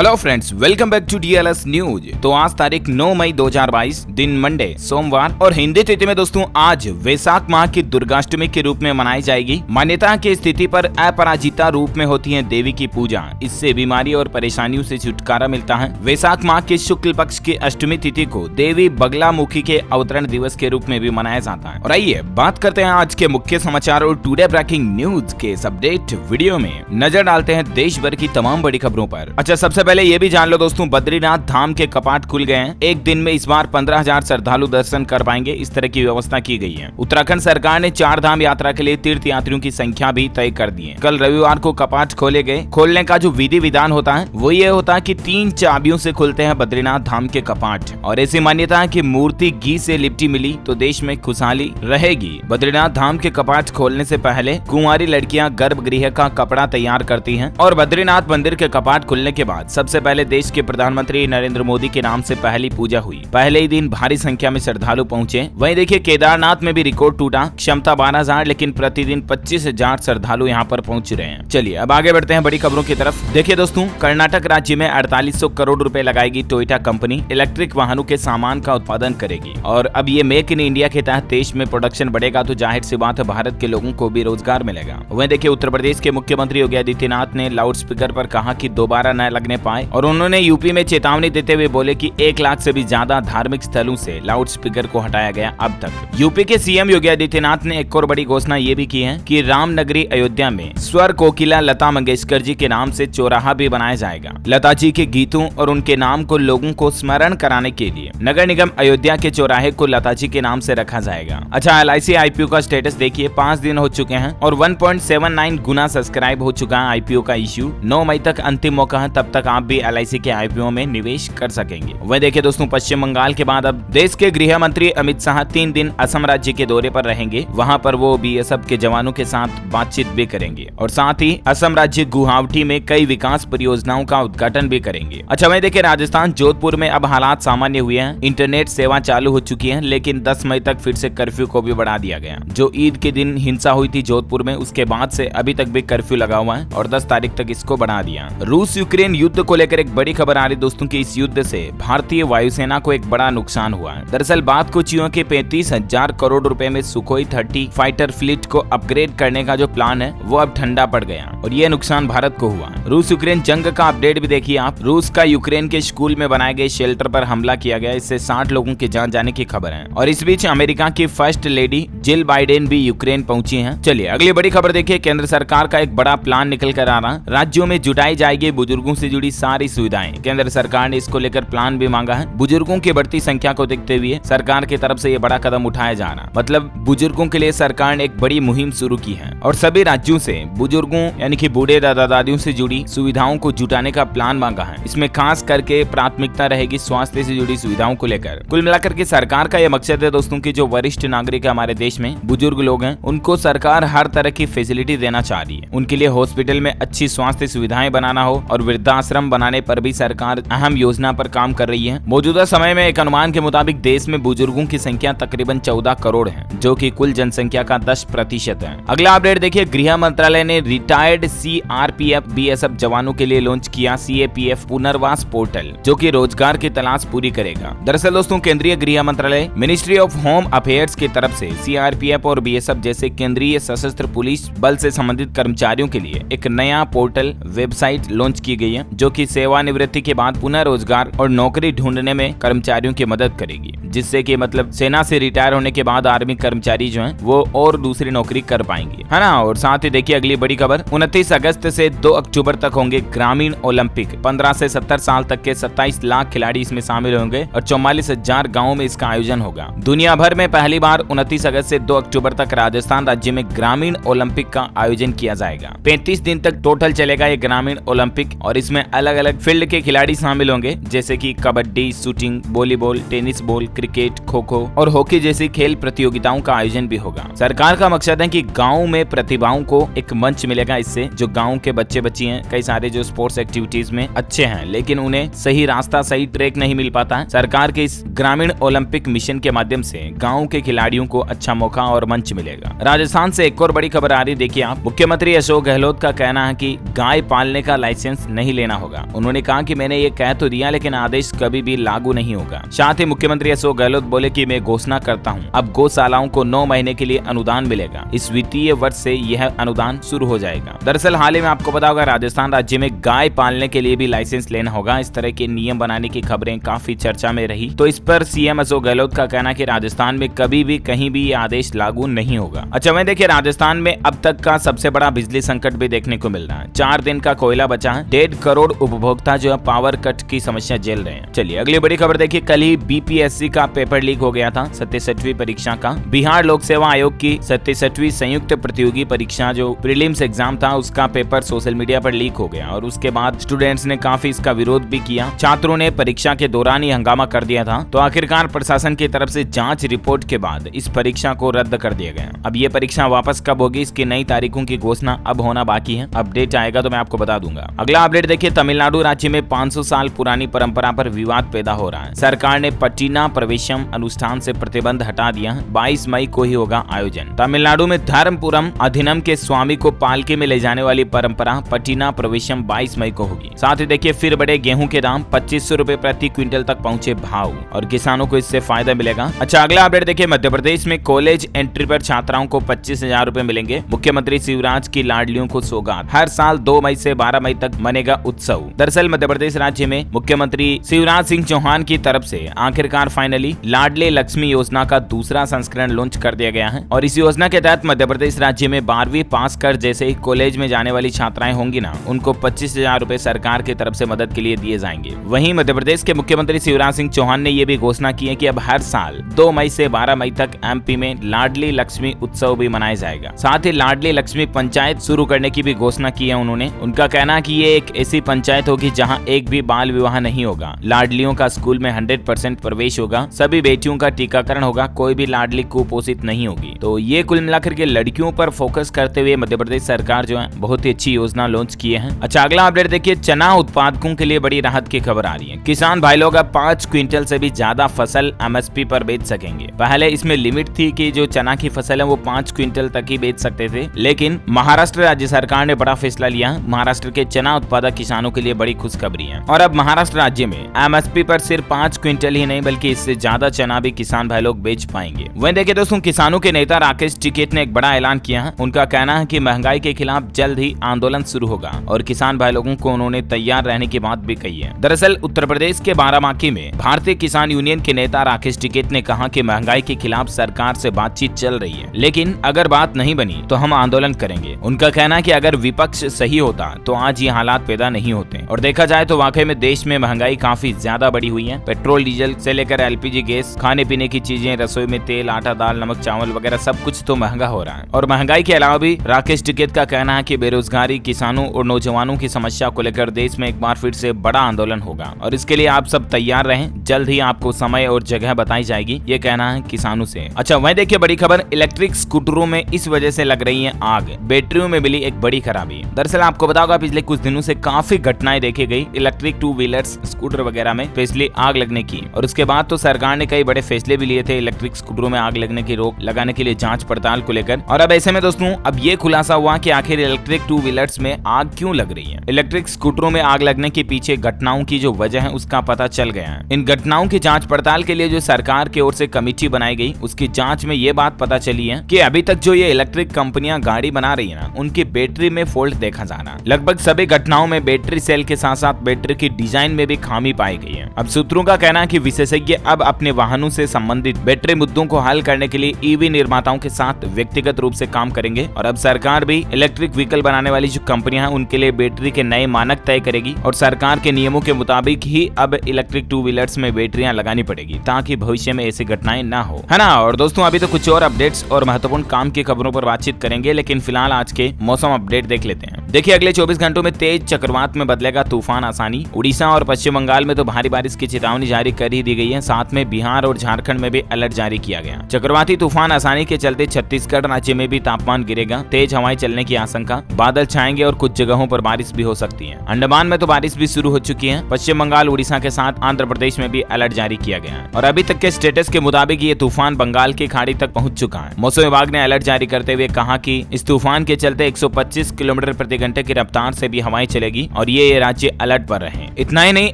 Hello friends, welcome back to DLS news. तो आज तारीख 9 मई 2022, दिन मंडे सोमवार और हिंदी तिथि में दोस्तों आज वैशाख माह की दुर्गाष्टमी के रूप में मनाई जाएगी। मान्यता की स्थिति पर अपराजिता रूप में होती है देवी की पूजा। इससे बीमारी और परेशानियों से छुटकारा मिलता है। वैशाख माह के शुक्ल पक्ष की अष्टमी तिथि को देवी बगलामुखी के अवतरण दिवस के रूप में भी मनाया जाता है। और आइए बात करते हैं आज के मुख्य समाचार और टुडे ब्रेकिंग न्यूज के इस अपडेट वीडियो में नजर डालते हैं देश भर की तमाम बड़ी खबरों पर। अच्छा, सबसे पहले ये भी जान लो दोस्तों, बद्रीनाथ धाम के कपाट खुल गए हैं। एक दिन में इस बार 15,000 श्रद्धालु दर्शन कर पाएंगे, इस तरह की व्यवस्था की गई है। उत्तराखंड सरकार ने 4 धाम यात्रा के लिए तीर्थ यात्रियों की संख्या भी तय कर दी है। कल रविवार को कपाट खोले गए। खोलने का जो विधि विधान होता है वो ये होता है कि 3 चाबियों से खुलते हैं बद्रीनाथ धाम के कपाट। और ऐसी मान्यता है कि मूर्ति घी से लिपटी मिली तो देश में खुशहाली रहेगी। बद्रीनाथ धाम के कपाट खोलने से पहले कुंवारी लड़कियां गर्भगृह का कपड़ा तैयार करती हैं और बद्रीनाथ मंदिर के कपाट खुलने के बाद सबसे पहले देश के प्रधानमंत्री नरेंद्र मोदी के नाम से पहली पूजा हुई। पहले ही दिन भारी संख्या में श्रद्धालु पहुंचे। वहीं देखिए केदारनाथ में भी रिकॉर्ड टूटा। क्षमता 12,000 लेकिन प्रतिदिन 25,000 श्रद्धालु यहां पर पहुंच रहे हैं। चलिए अब आगे बढ़ते हैं बड़ी खबरों की तरफ। देखिए दोस्तों, कर्नाटक राज्य में 4800 करोड़ रुपए लगाएगी टोयोटा कंपनी। इलेक्ट्रिक वाहनों के सामान का उत्पादन करेगी। और अब ये मेक इन इंडिया के तहत देश में प्रोडक्शन बढ़ेगा तो जाहिर सी बात है भारत के लोगों को भी रोजगार मिलेगा। वहीं देखिए उत्तर प्रदेश के मुख्यमंत्री योगी आदित्यनाथ ने लाउड स्पीकर पर कहा कि दोबारा न लगने पाए और उन्होंने यूपी में चेतावनी देते हुए बोले कि 1 लाख से भी ज्यादा धार्मिक स्थलों से लाउड स्पीकर को हटाया गया अब तक। यूपी के सीएम योगी आदित्यनाथ ने एक और बड़ी घोषणा ये भी की है कि रामनगरी अयोध्या में स्वर कोकिला लता मंगेशकर जी के नाम से चौराहा भी बनाया जाएगा। लता जी के गीतों और उनके नाम को लोगों को स्मरण कराने के लिए नगर निगम अयोध्या के चौराहे को लता जी के नाम से रखा जाएगा। अच्छा, LIC IPO का स्टेटस देखिए, 5 दिन हो चुके हैं और 1.79 गुना सब्सक्राइब हो चुका है। IPO का इश्यू 9 मई तक अंतिम मौका है, तब तक आप भी LIC के IPO में निवेश कर सकेंगे। वह देखिए दोस्तों, पश्चिम बंगाल के बाद अब देश के गृह मंत्री अमित शाह 3 दिन असम राज्य के दौरे पर रहेंगे। वहां पर वो BSF के जवानों के साथ बातचीत भी करेंगे और साथ ही असम राज्य गुवाहाटी में कई विकास परियोजनाओं का उद्घाटन भी करेंगे। अच्छा, वहीं देखिए राजस्थान जोधपुर में अब हालात सामान्य हुए हैं। इंटरनेट सेवा चालू हो चुकी है, लेकिन 10 मई तक फिर से कर्फ्यू को भी बढ़ा दिया गया। जो ईद के दिन हिंसा हुई थी जोधपुर में, उसके बाद से अभी तक भी कर्फ्यू लगा हुआ है और 10 तारीख तक इसको बढ़ा दिया। रूस यूक्रेन युद्ध को लेकर एक बड़ी खबर आ रही दोस्तों की इस युद्ध से भारतीय वायुसेना को एक बड़ा नुकसान हुआ है। दरअसल बात कुछ यूं कि 35,000 करोड़ रुपए में सुखोई 30 फाइटर फ्लीट को अपग्रेड करने का जो प्लान है वो अब ठंडा पड़ गया और ये नुकसान भारत को हुआ। रूस यूक्रेन जंग का अपडेट भी देखिए आप। रूस का यूक्रेन के स्कूल में बनाए गए शेल्टर पर हमला किया गया, इससे 60 लोगों की जान जाने की खबर है। और इस बीच अमेरिका की फर्स्ट लेडी जिल बाइडेन भी यूक्रेन पहुंची है। चलिए अगली बड़ी खबर देखिए, केंद्र सरकार का एक बड़ा प्लान निकल कर आ रहा। राज्यों में जुटाई जाएगी बुजुर्गों से जुड़ी सारी सुविधाएं। केंद्र सरकार ने इसको लेकर प्लान भी मांगा है। बुजुर्गों की बढ़ती संख्या को देखते हुए सरकार की तरफ से ये बड़ा कदम उठाया जा रहा। मतलब बुजुर्गों के लिए सरकार ने एक बड़ी मुहिम शुरू की है और सभी राज्यों से बुजुर्गों यानी कि बूढ़े दादा दादियों से जुड़ी सुविधाओं को जुटाने का प्लान मांगा है। इसमें खास करके प्राथमिकता रहेगी स्वास्थ्य से जुड़ी सुविधाओं को लेकर। कुल मिलाकर के सरकार का यह मकसद है दोस्तों की जो वरिष्ठ नागरिक है हमारे देश में, बुजुर्ग लोग हैं, उनको सरकार हर तरह की फैसिलिटी देना चाह रही है। उनके लिए हॉस्पिटल में अच्छी स्वास्थ्य सुविधाएं बनाना हो और वृद्धाश्रम बनाने पर भी सरकार अहम योजना पर काम कर रही है। मौजूदा समय में एक अनुमान के मुताबिक देश में बुजुर्गों की संख्या तकरीबन 14 करोड़ है, जो कि कुल जनसंख्या का 10% है। अगला अपडेट देखिए, गृह मंत्रालय ने रिटायर्ड CRPF BSF जवानों के लिए लॉन्च किया CAPF पुनर्वास पोर्टल, जो कि रोजगार की तलाश पूरी करेगा। दरअसल दोस्तों, केंद्रीय गृह मंत्रालय मिनिस्ट्री ऑफ होम अफेयर्स की तरफ से CRPF और BSF जैसे केंद्रीय सशस्त्र पुलिस बल से संबंधित कर्मचारियों के लिए एक नया पोर्टल वेबसाइट लॉन्च की गई है, जो कि सेवानिवृत्ति के बाद पुनः रोजगार और नौकरी ढूंढने में कर्मचारियों की मदद करेगी। जिससे कि मतलब सेना से रिटायर होने के बाद आर्मी कर्मचारी जो हैं वो और दूसरी नौकरी कर पाएंगे, है ना। और साथ ही देखिए अगली बड़ी खबर, 29 अगस्त से 2 अक्टूबर तक होंगे ग्रामीण ओलंपिक। 15 से 70 साल तक के 27 लाख खिलाड़ी इसमें शामिल होंगे और 44,000 गाँव में इसका आयोजन होगा। दुनिया भर में पहली बार 29 अगस्त से 2 अक्टूबर तक राजस्थान राज्य में ग्रामीण ओलंपिक का आयोजन किया जाएगा। 35 दिन तक टोटल चलेगा ये ग्रामीण ओलंपिक और इसमें अलग अलग फील्ड के खिलाड़ी शामिल होंगे, जैसे कि kabaddi, shooting, volleyball, tennis ball, cricket, kho kho और हॉकी जैसी खेल प्रतियोगिताओं का आयोजन भी होगा। सरकार का मकसद है कि गाँव में प्रतिभाओं को एक मंच मिलेगा। इससे जो गाँव के बच्चे बच्ची हैं, कई सारे जो स्पोर्ट्स एक्टिविटीज में अच्छे हैं लेकिन उन्हें सही रास्ता, सही ट्रैक नहीं मिल पाता है। सरकार के इस ग्रामीण ओलंपिक मिशन के माध्यम से गाँव के खिलाड़ियों को अच्छा मौका और मंच मिलेगा। राजस्थान से एक और बड़ी खबर आ रही, देखिए आप। मुख्यमंत्री अशोक गहलोत का कहना है कि गाय पालने का लाइसेंस नहीं लेना होगा। उन्होंने कहा कि मैंने ये कह तो दिया लेकिन आदेश कभी भी लागू नहीं होगा। साथ ही मुख्यमंत्री अशोक गहलोत बोले कि मैं घोषणा करता हूं, अब गौशालाओं को 9 महीने के लिए अनुदान मिलेगा। इस वित्तीय वर्ष से यह अनुदान शुरू हो जाएगा। दरअसल हाल ही में आपको पता होगा, राजस्थान राज्य में गाय पालने के लिए भी लाइसेंस लेना होगा। इस तरह के नियम बनाने की खबरें काफी चर्चा में रही। तो इस पर सीएम अशोक गहलोत का कहना कि राजस्थान में कभी भी कहीं भी आदेश लागू नहीं होगा। अच्छा, वहीं देखिए राजस्थान में अब तक का सबसे बड़ा बिजली संकट भी देखने को मिल रहा है। 4 दिन का कोयला बचा है। 1.5 करोड़ उपभोक्ता जो है पावर कट की समस्या झेल रहे हैं। चलिए अगली बड़ी खबर देखिए। कल ही बीपीएससी का पेपर लीक हो गया था, 67वीं परीक्षा का। बिहार लोक सेवा आयोग की 67वीं संयुक्त प्रतियोगी परीक्षा जो प्रीलिम्स एग्जाम था, उसका पेपर सोशल मीडिया पर लीक हो गया और उसके बाद स्टूडेंट्स ने काफी इसका विरोध भी किया। छात्रों ने परीक्षा के दौरान ही हंगामा कर दिया था। तो आखिरकार प्रशासन की तरफ से जांच रिपोर्ट के बाद इस परीक्षा को रद्द कर दिया गया। अब ये परीक्षा वापस कब होगी, इसकी नई तारीखों की घोषणा अब होना बाकी है। अपडेट आएगा तो मैं आपको बता दूंगा। अगला अपडेट देखिए, तमिलनाडु राज्य में 500 साल पुरानी परंपरा पर विवाद पैदा हो रहा है। सरकार ने पट्टिना प्रवेशम अनुष्ठान से प्रतिबंध हटा दिया। 22 मई को ही होगा आयोजन। तमिलनाडु में धर्मपुरम अधिनम के स्वामी को पालकी में ले जाने वाली परंपरा पट्टिना प्रवेशम 22 मई को होगी। साथ ही देखिए फिर बढ़े गेहूं के दाम, 2500 रुपए प्रति क्विंटल तक पहुंचे भाव और किसानों को इससे फायदा मिलेगा। अच्छा, अगला अपडेट देखिए, मध्य प्रदेश में कॉलेज एंट्री पर छात्राओं को 25,000 रुपए मिलेंगे। मुख्यमंत्री शिवराज की लाडलियों को सौगात। हर साल 2 मई से 12 मई तक मनेगा उत्सव। दरअसल मध्य प्रदेश राज्य में मुख्यमंत्री शिवराज सिंह चौहान की तरफ से आखिरकार फाइनली लाडले लक्ष्मी योजना का दूसरा संस्करण लॉन्च कर दिया गया है और इस योजना के तहत मध्य प्रदेश राज्य में 12वीं पास कर जैसे ही कॉलेज में जाने वाली छात्राएं होंगी ना, उनको 25,000 रुपए सरकार की तरफ से मदद के लिए दिए जाएंगे। वहीं मध्य प्रदेश के मुख्यमंत्री शिवराज सिंह चौहान ने यह भी घोषणा की है कि अब हर साल 2 मई से 12 मई तक एमपी में लाडली लक्ष्मी उत्सव भी मनाया जाएगा। साथ ही लाडली लक्ष्मी पंचायत शुरू करने की भी घोषणा की है उन्होंने। उनका कहना है कि ये एक ऐसी पंचायत होगी जहां एक भी बाल विवाह नहीं होगा। लाडलियों का स्कूल में 100% प्रवेश होगा। सभी बेटियों का टीकाकरण होगा। कोई भी लाडली कुपोषित नहीं होगी। तो ये कुल मिलाकर के लड़कियों पर फोकस करते हुए मध्य प्रदेश सरकार जो है बहुत ही अच्छी योजना लॉन्च किए हैं। अच्छा, अगला अपडेट देखिए, चना उत्पादकों के लिए बड़ी राहत की खबर आ रही है। किसान भाई लोग अब 5 क्विंटल से भी ज्यादा फसल एमएसपी पर बेच सकेंगे। पहले इसमें लिमिट थी कि जो चना की फसल है वो 5 क्विंटल तक ही बेच सकते थे, लेकिन महाराष्ट्र राज्य सरकार ने बड़ा फैसला लिया। महाराष्ट्र के चना उत्पादक किसानों के लिए बड़ी खुशखबरी है और अब महाराष्ट्र राज्य में एमएसपी पर सिर्फ 5 क्विंटल ही नहीं बल्कि इससे ज्यादा चना भी किसान भाई लोग बेच पाएंगे। वहीं देखिए दोस्तों, किसानों के नेता राकेश टिकैत ने एक बड़ा ऐलान किया है। उनका कहना है कि महंगाई के खिलाफ जल्द ही आंदोलन शुरू होगा और किसान भाई लोगों को उन्होंने तैयार रहने की बात भी कही है। दरअसल उत्तर प्रदेश के बाराबांकी में भारतीय किसान यूनियन के नेता राकेश टिकैत ने कहा कि महंगाई के खिलाफ सरकार से बातचीत चल रही है, लेकिन अगर बात नहीं बनी तो हम आंदोलन करेंगे। उनका कहना है कि अगर विपक्ष सही होता तो आज ये हालात पैदा नहीं होते। और देखा जाए तो वाकई में देश में महंगाई काफी ज्यादा बढ़ी हुई है। पेट्रोल डीजल से लेकर एलपीजी गैस, खाने पीने की चीजें, रसोई में तेल, आटा, दाल, नमक, चावल वगैरह सब कुछ तो महंगा हो रहा है। और महंगाई के अलावा भी राकेश टिकैत का कहना है कि बेरोजगारी, किसानों और नौजवानों की समस्या को लेकर देश में एक बार फिर से बड़ा आंदोलन होगा और इसके लिए आप सब तैयार रहें। जल्द ही आपको समय और जगह बताई जाएगी, ये कहना है किसानों से। अच्छा, वहीं देखिए बड़ी खबर, इलेक्ट्रिक स्कूटरों में इस वजह से लग रही है आग। बैटरियों में मिली एक बड़ी खराबी। दरअसल आपको बता होगा पिछले कुछ दिनों से काफी घटनाएं देखी गई इलेक्ट्रिक 2 व्हीलर्स स्कूटर वगैरह में स्पेशली आग लगने की, और उसके बाद तो सरकार ने कई बड़े फैसले भी लिए थे इलेक्ट्रिक स्कूटरों में आग लगने की रोक लगाने के लिए जांच पड़ताल को लेकर। और अब ऐसे में दोस्तों अब ये खुलासा हुआ कि आखिर इलेक्ट्रिक 2 व्हीलर्स में आग क्यों लग रही है। इलेक्ट्रिक स्कूटरों में आग लगने के पीछे घटनाओं की जो वजह है उसका पता चल गया है। इन घटनाओं की जांच पड़ताल के लिए जो सरकार की ओर से कमेटी बनाई गई, उसकी जांच में ये बात पता चली है कि अभी तक जो ये इलेक्ट्रिक कंपनियां गाड़ी बना रही है ना, उनकी बैटरी में फॉल्ट देखा जा रहा है। लगभग सभी घटनाओं में बैटरी सेल के साथ साथ बैटरी की डिजाइन में भी खामी पाई गई है। अब सूत्रों का कहना है कि विशेषज्ञ अब अपने वाहनों से संबंधित बैटरी मुद्दों को हल करने के लिए ईवी निर्माताओं के साथ व्यक्तिगत रूप से काम करेंगे और अब सरकार भी इलेक्ट्रिक व्हीकल बनाने वाली जो कंपनियां हैं उनके लिए बैटरी के नए मानक तय करेगी और सरकार के नियमों के मुताबिक ही अब इलेक्ट्रिक 2 व्हीलर्स में बैटरियां लगानी पड़ेगी ताकि भविष्य में ऐसी घटनाएं ना हो, है ना। और दोस्तों अभी तो कुछ और अपडेट्स और महत्वपूर्ण काम की खबरों पर बातचीत करेंगे, लेकिन फिलहाल आज के मौसम अपडेट देख लेते हैं। देखिए अगले 24 घंटों में तेज चक्रवात में बदलेगा तूफान आसानी। उड़ीसा और पश्चिम बंगाल में तो भारी बारिश की चेतावनी जारी कर ही दी गई है। साथ साथ में बिहार और झारखंड में भी अलर्ट जारी किया गया। चक्रवाती तूफान आसानी के चलते छत्तीसगढ़ राज्य में भी तापमान गिरेगा, तेज हवाएं चलने की आशंका, बादल छाएंगे और कुछ जगहों पर बारिश भी हो सकती है। अंडमान में तो बारिश भी शुरू हो चुकी है। पश्चिम बंगाल, उड़ीसा के साथ आंध्र प्रदेश में भी अलर्ट जारी किया गया है और अभी तक के स्टेटस के मुताबिक ये तूफान बंगाल की खाड़ी तक पहुंच चुका है। मौसम विभाग ने अलर्ट जारी करते हुए कहा कि इस तूफान के चलते 125 किलोमीटर प्रति घंटे की रफ्तार से भी हवाएं चलेगी और ये राज्य अलर्ट पर रहे। इतना ही नहीं,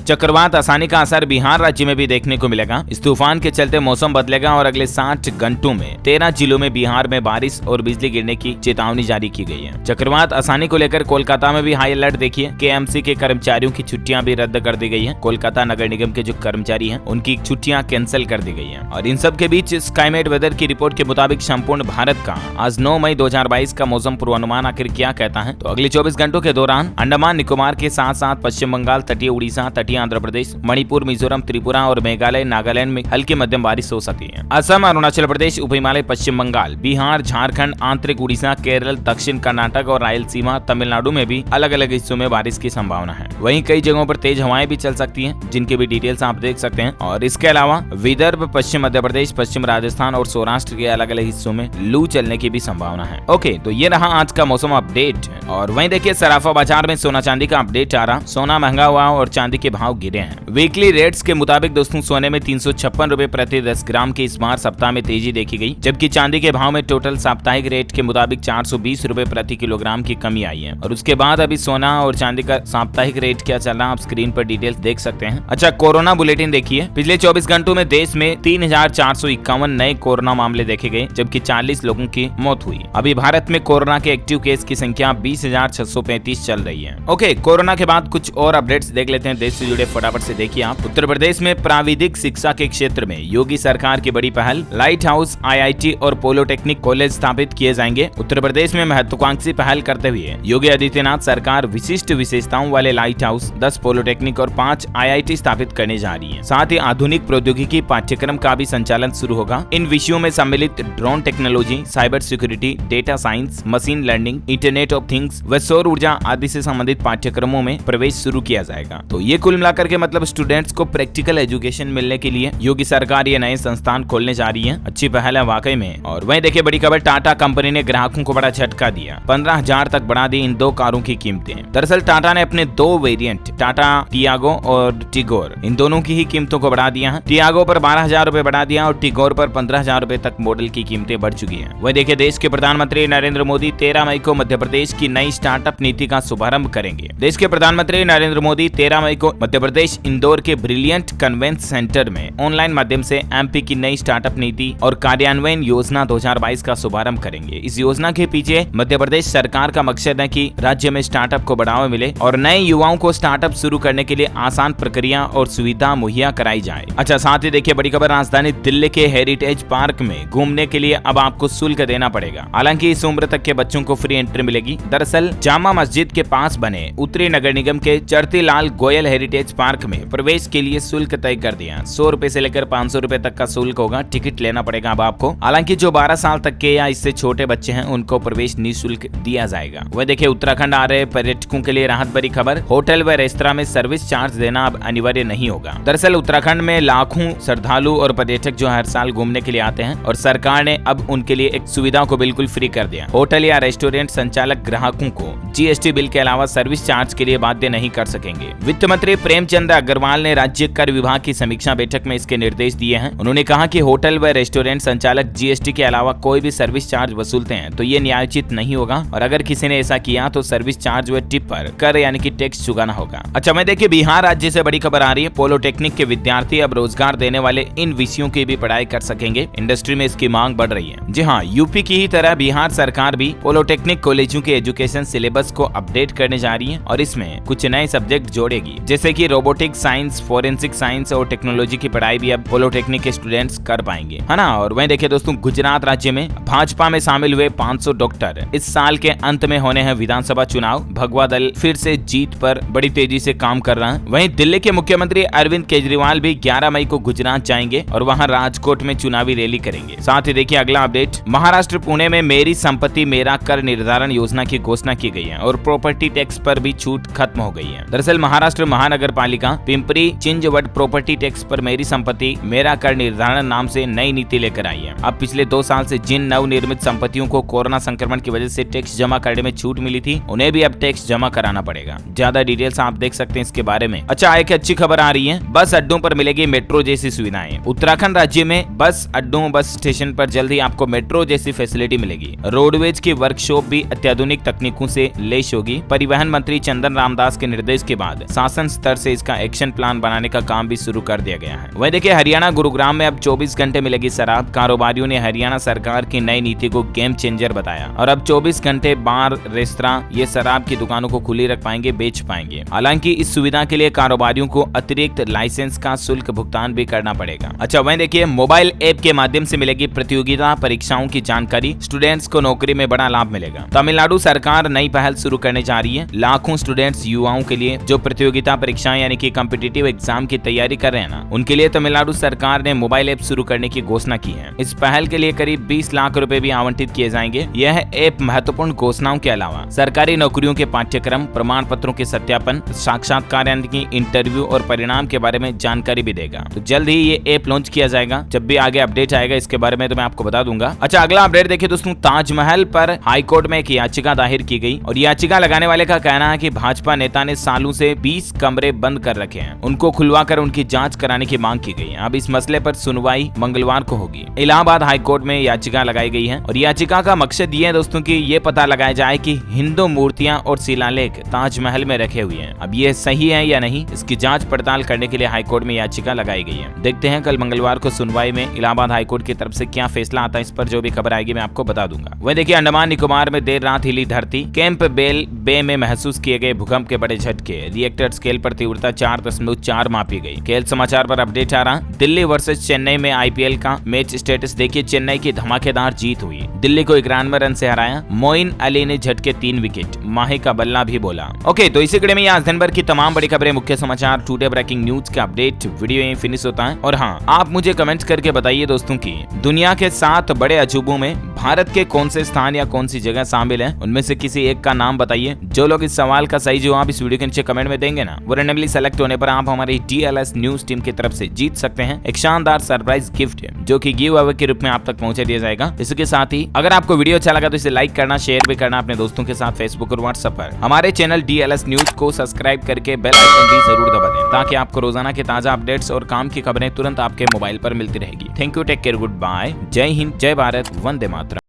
चक्रवात आसानी का असर बिहार राज्य में भी देखने को मिलेगा। इस तूफान के चलते मौसम बदलेगा और अगले 60 घंटों में 13 जिलों में बिहार में बारिश और बिजली गिरने की चेतावनी जारी की गई है। चक्रवात आसानी को लेकर कोलकाता में भी हाई अलर्ट देखिए। केएमसी के कर्मचारियों की छुट्टियां भी रद्द कर दी गई है। कोलकाता नगर निगम के जो कर्मचारी हैं उनकी छुट्टियां कैंसिल कर दी गई हैं। और इन सब के बीच स्काईमेट वेदर की रिपोर्ट के मुताबिक संपूर्ण भारत का आज 9 मई 2022 का मौसम पूर्वानुमान आखिर क्या कहता है। तो अगले 24 घंटों के दौरान अंडमान निकोबार के साथ साथ पश्चिम बंगाल, तटीय उड़ीसा, तटीय आंध्र प्रदेश, मणिपुर, मिजोरम, त्रिपुरा और मेघालय, नागालैंड में हल्की मध्यम बारिश हो सकती है। असम, अरुणाचल प्रदेश, उप हिमालय, पश्चिम बंगाल, बिहार, झारखंड, आंतरिक उड़ीसा, केरल, दक्षिण कर्नाटक और रायलसीमा, तमिलनाडु में भी अलग अलग हिस्सों में बारिश की संभावना है। वहीं कई जगहों पर तेज हवाएं भी चल सकती हैं, जिनके भी डिटेल्स आप देख सकते हैं। और इसके अलावा विदर्भ, पश्चिम मध्य प्रदेश, पश्चिम राजस्थान और सौराष्ट्र के अलग अलग हिस्सों में लू चलने की भी संभावना है। ओके, तो ये रहा आज का मौसम अपडेट। और वहीं देखिए सराफा बाजार में सोना चांदी का अपडेट आ रहा। सोना महंगा हुआ और चांदी के भाव गिरे हैं। वीकली रेट्स के मुताबिक दोस्तों सोने में 356 रुपए प्रति 10 ग्राम की इस बार सप्ताह में तेजी देखी गई, जबकि चांदी के भाव में टोटल साप्ताहिक रेट के मुताबिक 420 रुपए प्रति किलोग्राम की कमी आई है। और उसके बाद अभी सोना और चांदी का साप्ताहिक रेट क्या चल रहा है आप स्क्रीन पर डिटेल्स देख सकते हैं। अच्छा, कोरोना बुलेटिन देखिए। पिछले 24 घंटों में देश में 3451 नए कोरोना मामले देखे गए, जबकि 40 लोगों की मौत हुई। अभी भारत में कोरोना के एक्टिव केस की संख्या 20,635 चल रही है। ओके, कोरोना के बाद कुछ और अपडेट्स देख लेते हैं देश से जुड़े, फटाफट से देखिए आप। उत्तर प्रदेश में प्राविधिक शिक्षा के क्षेत्र में योगी सरकार की बड़ी पहल, लाइट हाउस, IIT और पॉलिटेक्निक कॉलेज स्थापित किए जाएंगे। उत्तर प्रदेश में महत्वाकांक्षी पहल करते हुए योगी आदित्यनाथ सरकार विशिष्ट विशेषताओं वाले लाइट हाउस, 10 पॉलिटेक्निक और 5 IIT स्थापित करने जा रही है। साथ ही आधुनिक प्रौद्योगिकी पाठ्यक्रम का भी संचालन शुरू होगा। इन विषयों में सम्मिलित drone technology, cyber security, data science, machine learning, internet of things व सौर ऊर्जा आदि से संबंधित पाठ्यक्रमों में प्रवेश शुरू किया जाएगा। तो ये कुल मिलाकर के मतलब स्टूडेंट्स को प्रैक्टिकल एजुकेशन मिलने के लिए योगी सरकार ये नए संस्थान खोलने जा रही है। अच्छी पहल है वाकई में। और वहीं देखिए बड़ी खबर, टाटा कंपनी ने ग्राहकों को बड़ा झटका दिया। 15,000 तक बढ़ा दी इन दो कारों की कीमतें। दरअसल टाटा ने अपने दो वेरिएंट टाटा टियागो और टिगोर, इन दोनों की ही कीमतों को बढ़ा दिया है। टियागो पर 12,000 रुपए बढ़ा दिया और टिगोर पर 15,000 रुपए तक मॉडल की कीमतें बढ़ चुकी हैं। वहीं देखिए देश के प्रधानमंत्री नरेंद्र मोदी 13 मई को मध्य प्रदेश की नई स्टार्टअप नीति का शुभारंभ करेंगे। देश के प्रधानमंत्री नरेंद्र मोदी 13 मई को मध्य प्रदेश इंदौर के ब्रिलियंट कन्वेंशन सेंटर में ऑनलाइन माध्यम से MP की नई स्टार्टअप नीति और कार्यान्वयन योजना 2022 का शुभारंभ करेंगे। इस योजना के पीछे मध्य प्रदेश सरकार का मकसद है कि राज्य में स्टार्टअप को बढ़ावा मिले और नए युवाओं को स्टार्टअप शुरू करने के लिए आसान प्रक्रिया और सुविधा मुहैया कराई जाए। अच्छा, साथ ही देखिए बड़ी खबर, राजधानी दिल्ली के हेरिटेज पार्क में घूमने के लिए अब आपको शुल्क देना पड़ेगा। हालांकि इस उम्र तक के बच्चों को फ्री एंट्री मिलेगी। दरअसल जामा मस्जिद के पास बने उत्तरी नगर निगम के चरती लाल गोयल हेरिटेज पार्क में प्रवेश के लिए शुल्क तय कर दिया। 100 रुपए से लेकर 500 रुपए तक का शुल्क होगा। टिकट लेना पड़ेगा अब आपको। हालांकि जो 12 साल तक के या इससे छोटे बच्चे हैं उनको प्रवेश निःशुल्क दिया जाएगा। वह देखिए उत्तराखंड आ रहे पर्यटकों के लिए राहत भरी खबर, होटल व रेस्तरां में सर्विस चार्ज देना अब अनिवार्य नहीं होगा। दरअसल उत्तराखंड में लाखों श्रद्धालु और पर्यटक जो हर साल घूमने के लिए आते हैं और सरकार ने अब उनके लिए एक सुविधा को बिल्कुल फ्री कर दिया। होटल या रेस्टोरेंट संचालक ग्राहकों को GST बिल के अलावा सर्विस चार्ज के लिए बाध्य नहीं कर सकेंगे। वित्त मंत्री प्रेमचंद अग्रवाल ने राज्य कर विभाग की समीक्षा बैठक में इसके निर्देश दिए हैं। उन्होंने कहा कि होटल व रेस्टोरेंट संचालक GST के अलावा कोई भी सर्विस चार्ज वसूलते हैं तो ये न्यायोचित नहीं होगा और अगर किसी ने ऐसा किया तो सर्विस चार्ज व टिप पर कर यानी कि टैक्स चुकाना होगा। अच्छा, मैं देखिए बिहार राज्य से बड़ी खबर आ रही है। पॉलिटेक्निक के विद्यार्थी अब रोजगार देने वाले इन विषयों की भी पढ़ाई कर सकेंगे। इंडस्ट्री में इसकी मांग बढ़ रही है। जी हाँ, यूपी की ही तरह बिहार सरकार भी पॉलिटेक्निक कॉलेजों के एजुकेशन सिलेबस को अपडेट करने जा रही है और इसमें कुछ नए सब्जेक्ट जोड़ेगी, जैसे कि रोबोटिक्स साइंस, फोरेंसिक साइंस और टेक्नोलॉजी की पढ़ाई भी अब पॉलिटेक्निक के स्टूडेंट्स कर पाएंगे, है ना। और वहीं देखिए दोस्तों गुजरात राज्य में भाजपा में शामिल हुए 500 डॉक्टर इस साल के अंत में होने हैं विधानसभा चुनाव। भगवा दल फिर से जीत पर बड़ी तेजी से काम कर रहा है। वहीं दिल्ली के मुख्यमंत्री अरविंद केजरीवाल भी 11 मई को गुजरात जाएंगे और वहां राजकोट में चुनावी रैली करेंगे। साथ ही देखिए अगला अपडेट, महाराष्ट्र पुणे में मेरी संपत्ति मेरा कर निर्धारण योजना की घोषणा की गई है और प्रॉपर्टी टैक्स पर भी छूट खत्म हो गई है। दरअसल महाराष्ट्र महानगर पालिका पिंपरी चिंचवड प्रॉपर्टी टैक्स पर मेरी संपत्ति मेरा कर निर्धारण नाम से नई नीति लेकर आई है। अब पिछले 2 साल से जिन नवनिर्मित संपत्तियों को कोरोना संक्रमण की वजह से टैक्स जमा करने में छूट मिली थी, उन्हें भी अब टैक्स जमा कराना पड़ेगा। ज्यादा डिटेल्स आप देख सकते हैं इसके बारे में। अच्छा, एक अच्छी खबर आ रही है, बस अड्डों पर मिलेगी मेट्रो जैसी सुविधाएं। उत्तराखंड राज्य में बस अड्डों, बस स्टेशन पर जल्द ही आपको मेट्रो जैसी फैसिलिटी मिलेगी। रोडवेज की वर्कशॉप भी अत्याधुनिक तकनीकों से लैस होगी। परिवहन मंत्री चंदन रामदास के निर्देश के बाद शासन स्तर से इसका एक्शन प्लान बनाने का काम भी शुरू कर दिया गया है। वहीं देखिए, हरियाणा गुरुग्राम में अब 24 घंटे मिलेगी शराब। कारोबारियों ने हरियाणा सरकार की नई नीति को गेम चेंजर बताया और अब 24 घंटे बार, रेस्तरां ये शराब की दुकानों को खुली रख पाएंगे, बेच पाएंगे। हालांकि इस सुविधा के लिए कारोबारियों को अतिरिक्त लाइसेंस का शुल्क भुगतान भी करना पड़ेगा। अच्छा, वहीं देखिए, मोबाइल ऐप के माध्यम से मिलेगी प्रतियोगिता परीक्षाओं की जानकारी। स्टूडेंट्स को नौकरी में बड़ा लाभ मिलेगा। तमिलनाडु सरकार नई पहल शुरू करने जा रही है। लाखों स्टूडेंट्स, युवाओं के लिए जो प्रतियोगिता परीक्षाएं यानी कि कॉम्पिटिटिव एग्जाम की तैयारी कर रहे हैं ना, उनके लिए तमिलनाडु सरकार ने मोबाइल ऐप शुरू करने की घोषणा की है। इस पहल के लिए करीब 20 लाख रुपए भी आवंटित किए जाएंगे। यह ऐप महत्वपूर्ण घोषणाओं के अलावा सरकारी नौकरियों के पाठ्यक्रम, प्रमाण पत्रों के सत्यापन, साक्षात्कार यानी कि इंटरव्यू और परिणाम के बारे में जानकारी भी देगा। तो जल्द ही ये ऐप लॉन्च किया जाएगा। जब भी आगे अपडेट आएगा इसके बारे में तो मैं आपको बता दूंगा। अच्छा, अगला अपडेट देखिए दोस्तों, ताजमहल पर हाईकोर्ट में एक याचिका दायर की गई और याचिका लगाने वाले का कहना है कि भाजपा नेता ने सालों से 20 कमरे बंद कर रखे हैं, उनको खुलवाकर उनकी जांच कराने की मांग की गई है। अब इस मसले पर सुनवाई मंगलवार को होगी। इलाहाबाद हाईकोर्ट में याचिका लगाई गई है और याचिका का मकसद ये है दोस्तों कि ये पता लगाया जाए कि हिंदू मूर्तियां और शिलालेख ताजमहल में रखे हुए हैं, अब ये सही है या नहीं, इसकी जांच पड़ताल करने के लिए हाईकोर्ट में याचिका लगाई गई है। देखते हैं कल मंगलवार को सुनवाई में इलाहाबाद हाईकोर्ट की तरफ से क्या फैसला आता है। इस पर जो भी खबर आएगी मैं आपको बता दूंगा। वह देखिए, अंडमान निकोबार में देर रात हिली धरती। कैंप बेल बे में महसूस किए गए भूकंप के बड़े झटके। रिएक्टर स्केल पर तीव्रता 4.4 मापी गई। खेल समाचार पर अपडेट आ रहा, दिल्ली वर्सेस चेन्नई में आईपीएल का मैच स्टेटस देखिए। चेन्नई की धमाकेदार जीत हुई, दिल्ली को 91 रन से हराया। मोइन अली ने झटके 3 विकेट, माही का बल्ला भी बोला। ओके, तो इसी कड़ी में आज दिन भर की तमाम बड़ी खबरें, मुख्य समाचार, टुडे ब्रेकिंग न्यूज का अपडेट वीडियो यहीं फिनिश होता है। और हाँ, आप मुझे कमेंट्स करके बताइए दोस्तों की दुनिया के 7 बड़े अजूबों में भारत के कौन से स्थान या कौन सी जगह शामिल है, उनमें से किसी एक का नाम बताइए। जो लोग इस सवाल का सही जवाब इस वीडियो के नीचे कमेंट में देंगे ना, वो रैंडमली सेलेक्ट होने पर आप हमारी DLS न्यूज टीम की तरफ से जीत सकते हैं एक शानदार सरप्राइज गिफ्ट, जो कि गिव अवे के रूप में आप तक पहुंचा दिया जाएगा। इसके साथ ही अगर आपको वीडियो अच्छा लगा तो इसे लाइक करना, शेयर भी करना अपने दोस्तों के साथ फेसबुक और व्हाट्सएप पर। हमारे चैनल DLS न्यूज को सब्सक्राइब करके बेल आइकन भी जरूर दबा दें, ताकि आपको रोजाना के ताजा अपडेट्स और काम की खबरें तुरंत आपके मोबाइल पर मिलती रहेगी। Thank you, take care, good bye, जय हिंद, जय भारत, वंदे मातरम।